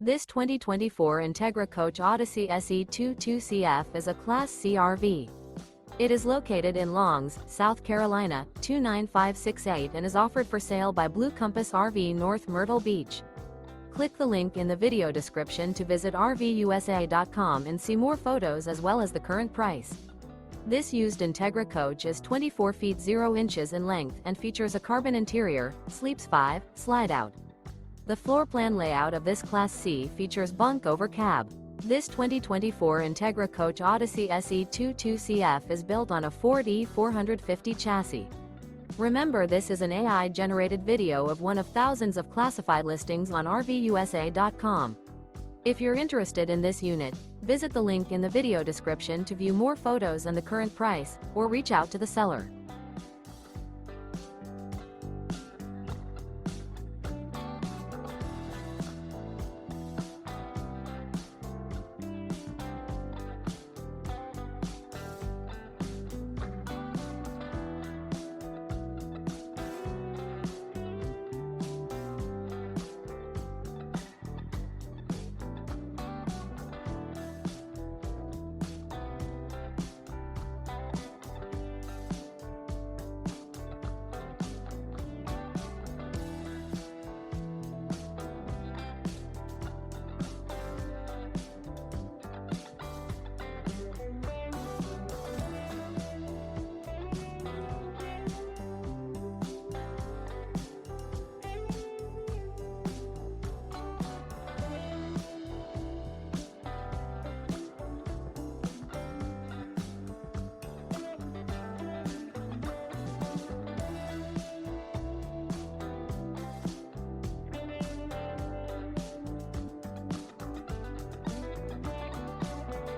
This 2024 Entegra Coach Odyssey SE 22CF is a Class C RV. It is located in Longs, South Carolina, 29568 and is offered for sale by Blue Compass RV North Myrtle Beach. Click the link in the video description to visit RVUSA.com and see more photos as well as the current price. This used Entegra coach is 24 feet 0 inches in length and features a carbon interior, sleeps 5, slide-out. The floor plan layout of this Class C features bunk over cab. This 2024 Entegra Coach Odyssey SE 22CF is built on a Ford E450 chassis. Remember, this is an AI-generated video of one of thousands of classified listings on RVUSA.com. If you're interested in this unit, visit the link in the video description to view more photos and the current price, or reach out to the seller.